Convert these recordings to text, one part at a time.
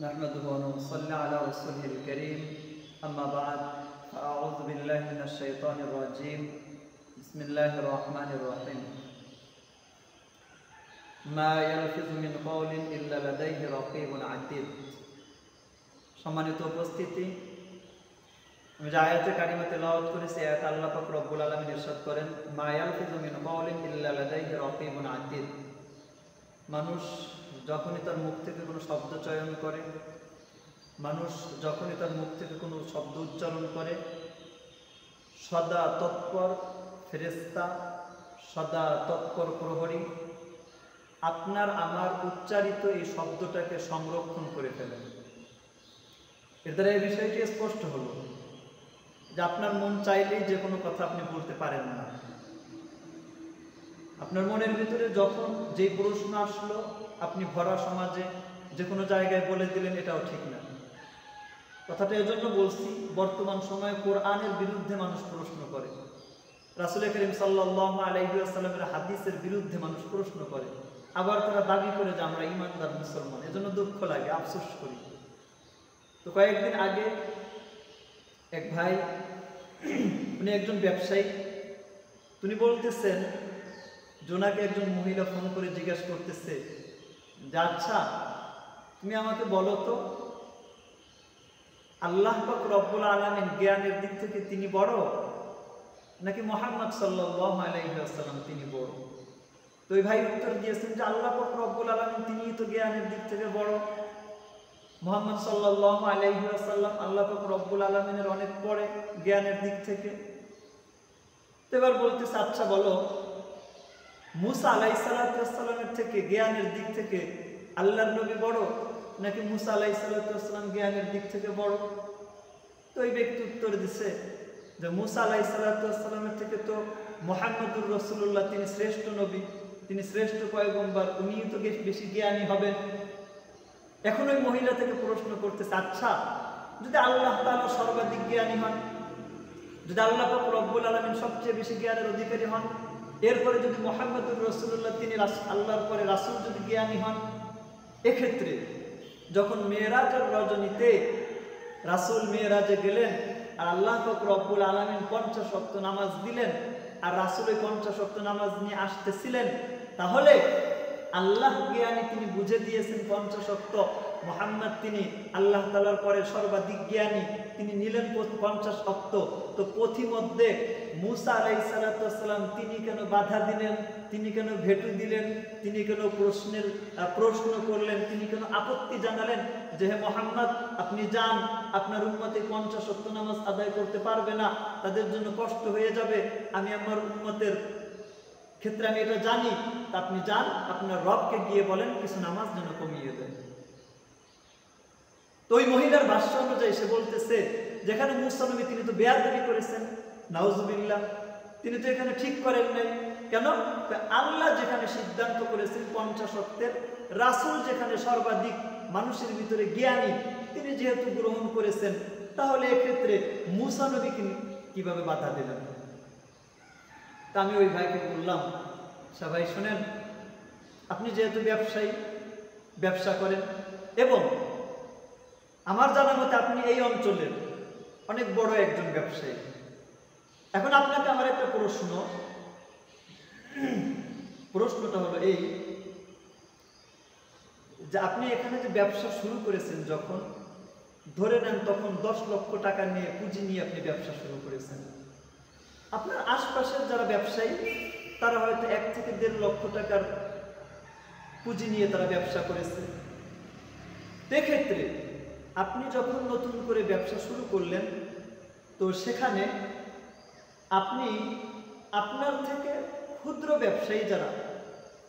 नहमदुहु व नुसल्ली अला रसूलिल करीम अम्मा बाद अऊज़ु बिल्लाहि मिनश शैतानिर रजीम बिस्मिल्लाहिर रहमानिर रहीम मा यालफिज़ु मिन कौलिन इल्ला लदैहि रक़ीबुन अतीद। सम्मानित उपस्थिति, আমি যে আয়াতে কারিমা তেলাওয়াত করেছি, আয়াতে আল্লাহ পাক রব্বুল আলামিন ইরশাদ করেন, মা ইয়ালফিযু মিন কাওলিন ইল্লা লাদাইহি রাকিবুন আতীদ। মানুষ যখনই তার মুখ থেকে কোনো শব্দ চয়ন করে, মানুষ যখনই তার মুখ থেকে কোনো শব্দ উচ্চারণ করে, সদা তৎপর ফেরেশতা, সদা তৎপর প্রহরী আপনার আমার উচ্চারিত এই শব্দটাকে সংরক্ষণ করে ফেলেন। এর দ্বারা এই বিষয়টি স্পষ্ট হলো যে আপনার মন চাইলেই যে কোনো কথা আপনি বলতে পারেন না। আপনার মনের ভিতরে যখন যেই প্রশ্ন আসলো, আপনি ভরা সমাজে যে কোনো জায়গায় বলে দিলেন, এটাও ঠিক না। কথাটা এজন্য বলছি, বর্তমান সময়ে কোরআনের বিরুদ্ধে মানুষ প্রশ্ন করে, রাসূল করিম সাল্লাল্লাহু আলাইহি ওয়াসাল্লামের হাদিসের বিরুদ্ধে মানুষ প্রশ্ন করে, আবার তারা দাবি করে যে আমরা ঈমানদার মুসলমান। এজন্য দুঃখ লাগে, আফসোস করি। তো কয়েকদিন আগে এক ভাই, উনি একজন ব্যবসায়ী, তিনি বলতেছেন জোনাকে একজন মহিলা ফোন করে জিজ্ঞাসা করতেছে যে আচ্ছা তুমি আমাকে বলো তো, আল্লাহ পাক রব্বুল আলামিন জ্ঞানের দিক থেকে তিনি বড় নাকি মুহাম্মদ সাল্লাল্লাহু আলাইহি ওয়াসাল্লাম তিনি বড়? তো ওই ভাই উত্তর দিয়েছেন যে আল্লাহ পাক রব্বুল আলামিন তিনিই তো জ্ঞানের দিক থেকে বড়, মুহাম্মদ সাল্লাল্লাহু আলাইহি ওয়াসাল্লাম আল্লাহ পাক রব্বুল আলামিনের অনেক পরে জ্ঞানের দিক থেকে। তো এবার বলতেছে আচ্ছা বলো, মুসা আলাইহিস সালাতু ওয়াস সালামের থেকে জ্ঞানের দিক থেকে আল্লাহর নবী বড় নাকি মুসা আলাইহিস সালাতু ওয়াস সালাম জ্ঞানের দিক থেকে বড়? তো এই ব্যক্তি উত্তর দিছে যে মুসা আলাইহিস সালাতু ওয়াস সালামের থেকে তো মুহাম্মদুর রাসূলুল্লাহ তিনি শ্রেষ্ঠ নবী, তিনি শ্রেষ্ঠ পয়গম্বর, উনিই তো বেশি জ্ঞানী হবেন। এখন ওই মহিলা থেকে প্রশ্ন করতেছে আচ্ছা যদি আল্লাহ তাআলা সর্বাধিক জ্ঞানী হন, যদি আল্লাহ পাক রব্বুল আলামিন সবচেয়ে বেশি জ্ঞানের অধিকারী হন, এরপরে যদি মুহাম্মদুর রাসূলুল্লাহ তিনি আল্লাহর পরে রাসূল যদি জ্ঞানী হন, এক্ষেত্রে যখন মেরাজের রজনীতে রাসূল মেরাজে গেলেন আর আল্লাহ পাক রব্বুল আলামিন 50 ওয়াক্ত নামাজ দিলেন আর রাসূল ওই 50 ওয়াক্ত নামাজ নিয়ে আসতেছিলেন, তাহলে আল্লাহ জ্ঞানী তিনি বুঝে দিয়েছেন 50 ওয়াক্ত, মুহাম্মদ তিনি আল্লাহ তাআলার পরে সর্বাধিক জ্ঞানী, তিনি নিলেন 50 ওয়াক্ত। তো পথিমধ্যে মুসা আলাইহিস সালাতু ওয়াস সালাম তিনি কেন বাধা দিলেন, তিনি কেন ভেটু দিলেন, তিনি কেন প্রশ্ন করলেন, তিনি কেন আপত্তি জানালেন যে হে মুহাম্মদ আপনি যান, আপনার উম্মতে 50 ওয়াক্ত নামাজ আদায় করতে পারবে না, তাদের জন্য কষ্ট হয়ে যাবে, আমি আমার উম্মতের ক্ষেত্রে আমি এটা জানি, তা আপনি যান, আপনার রবকে গিয়ে বলেন কিছু নামাজ যেন কমিয়ে দেন। তো ওই মহিলার ভাষ্য অনুযায়ী সে বলতেছে যেখানে মুসা নবী তিনি তো বেয়াদবি করেছেন, নাউজুবিল্লাহ, তিনি তো এখানে ঠিক করেন নাই। কেন? আল্লাহ যেখানে সিদ্ধান্ত করেছেন 50 ওয়াক্তের, রাসূল যেখানে সর্বাধিক মানুষের ভিতরে জ্ঞানী তিনি যেহেতু গ্রহণ করেছেন, তাহলে এক্ষেত্রে মুসা নবী কিভাবে বাধা দিলেন? তা আমি ওই ভাইকে বললাম, সবাই শোনেন, আপনি যেহেতু ব্যবসায়ী, ব্যবসা করেন এবং আমার জানা মতে আপনি এই অঞ্চলের অনেক বড় একজন ব্যবসায়ী। এখন আপনাকে আমার একটা প্রশ্নটা হলো এই যে আপনি এখানে যে ব্যবসা শুরু করেছেন, যখন ধরে নেন তখন 10 লক্ষ টাকা নিয়ে পুঁজি নিয়ে আপনি ব্যবসা শুরু করেছেন, আপনার আশপাশের যারা ব্যবসায়ী তারা হয়তো 1 থেকে 1.5 লক্ষ টাকার পুঁজি নিয়ে তারা ব্যবসা করেছে। সেক্ষেত্রে আপনি যখন নতুন করে ব্যবসা শুরু করলেন, তো সেখানে আপনি আপনার থেকে ক্ষুদ্র ব্যবসায়ী যারা,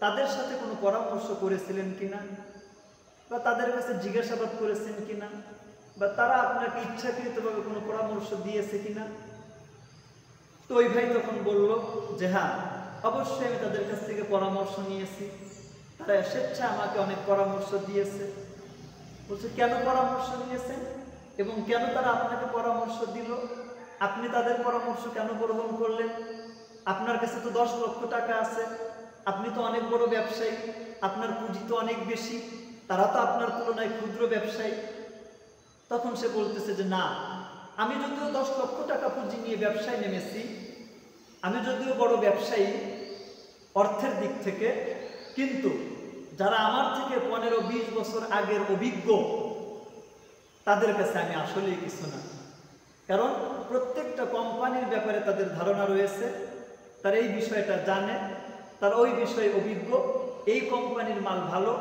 তাদের সাথে কোনো পরামর্শ করেছিলেন কিনা, বা তাদের কাছে জিজ্ঞাসাবাদ করেছেন কিনা, বা তারা আপনাকে ইচ্ছাকৃতভাবে কোনো পরামর্শ দিয়েছে কিনা? তো ওই ভাই তখন বলল যে হ্যাঁ, অবশ্যই আমি তাদের কাছ থেকে পরামর্শ নিয়েছি, তারা স্বেচ্ছায় আমাকে অনেক পরামর্শ দিয়েছে। বলছে কেন পরামর্শ নিয়েছেন এবং কেন তারা আপনাকে পরামর্শ দিল, আপনি তাদের পরামর্শ কেন গ্রহণ করলেন? আপনার কাছে তো 10 লক্ষ টাকা আছে, আপনি তো অনেক বড় ব্যবসায়ী, আপনার পুঁজি তো অনেক বেশি, তারা তো আপনার তুলনায় ক্ষুদ্র ব্যবসায়ী। তখন সে বলতেছে যে না, আমি যদিও 10 লক্ষ টাকা পুঁজি নিয়ে ব্যবসায় নেমেছি, আমি যদিও বড় ব্যবসায়ী অর্থের দিক থেকে, কিন্তু যারা আমার থেকে 15-20 বছর আগের অভিজ্ঞ তাদের কাছে আমি আসলেই কিছু না। কারণ প্রত্যেকটা কোম্পানির ব্যাপারে তাদের ধারণা রয়েছে, তারা এই বিষয়টা জানে, তারা ওই বিষয়ে অভিজ্ঞ। এই কোম্পানির মাল ভালো,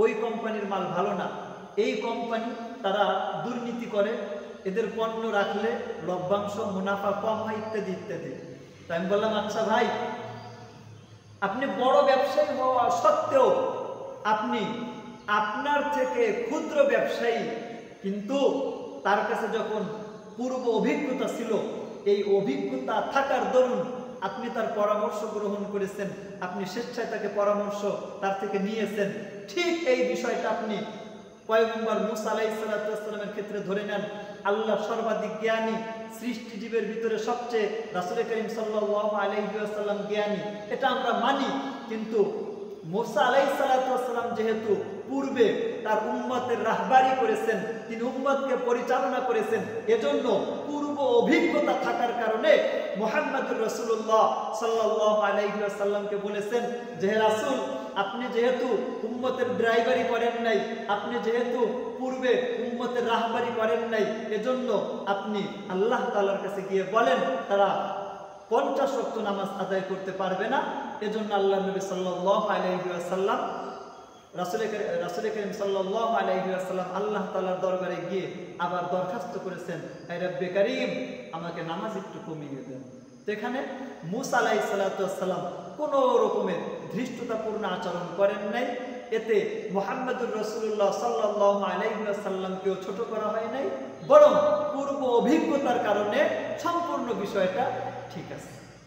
ওই কোম্পানির মাল ভালো না, এই কোম্পানি তারা দুর্নীতি করে, এদের পণ্য রাখলে লভ্যাংশ মুনাফা কম হয়, ইত্যাদি ইত্যাদি। তাই আমি বললাম, আচ্ছা ভাই, আপনি বড় ব্যবসায়ী হওয়া সত্ত্বেও আপনি আপনার থেকে ক্ষুদ্র ব্যবসায়ী, কিন্তু তার কাছে যখন পূর্ব অভিজ্ঞতা ছিল, এই অভিজ্ঞতা থাকার দরুন আপনি তার পরামর্শ গ্রহণ করেছেন, আপনি স্বেচ্ছায় তাকে পরামর্শ তার থেকে নিয়েছেন। ঠিক এই বিষয়টা আপনি পয়গম্বর মূসা আলাইহিস সালামের ক্ষেত্রে ধরে নেন। আল্লাহ সর্বাধিক জ্ঞানী, সৃষ্টিজীবের ভিতরে সবচেয়ে রাসূল করিম সাল্লাল্লাহু আলাইহি ওয়াসাল্লাম জ্ঞানী, এটা আমরা মানি। কিন্তু মূসা আলাইহিস সালাম যেহেতু পূর্বে তার উম্মতের রাহবারি করেছেন, তিনি উম্মতকে পরিচালনা করেছেন, এজন্য পূর্ব অভিজ্ঞতা থাকার কারণে মুহাম্মদুর রাসূলুল্লাহ সাল্লাল্লাহু আলাইহি ওয়াসাল্লামকে বলেছেন যে হে রাসূল, আপনি যেহেতু উম্মতের ড্রাইভারি করেন নাই, আপনি যেহেতু পূর্বে উম্মতের রাহবারি করেন নাই, এজন্য আপনি আল্লাহ তাআলার কাছে গিয়ে বলেন তারা 50 ওয়াক্ত নামাজ আদায় করতে পারবে না। এজন্য আল্লাহ নবী সাল্লাল্লাহু আলাইহি ওয়াসাল্লাম রাসূল করিম সাল্লাল্লাহু আলাইহি ওয়াসাল্লাম আল্লাহ তাআলার দরবারে গিয়ে আবার দরখাস্ত করেছেন, হে রব্বে কারীম, আমাকে নামাজ একটু কমিয়ে দেন। তো এখানে মূসা আলাইহিস সালাম কোনো রকমের ধৃষ্টতাপূর্ণ আচরণ করেন নাই। এতে মুহাম্মদুর রাসূলুল্লাহ সাল্লাল্লাহু আলাইহি ওয়াসাল্লামকেও ছোট করা হয় নাই, বরং পূর্ব অভিজ্ঞতার কারণে সম্পূর্ণ বিষয়টা ঠিক আছে।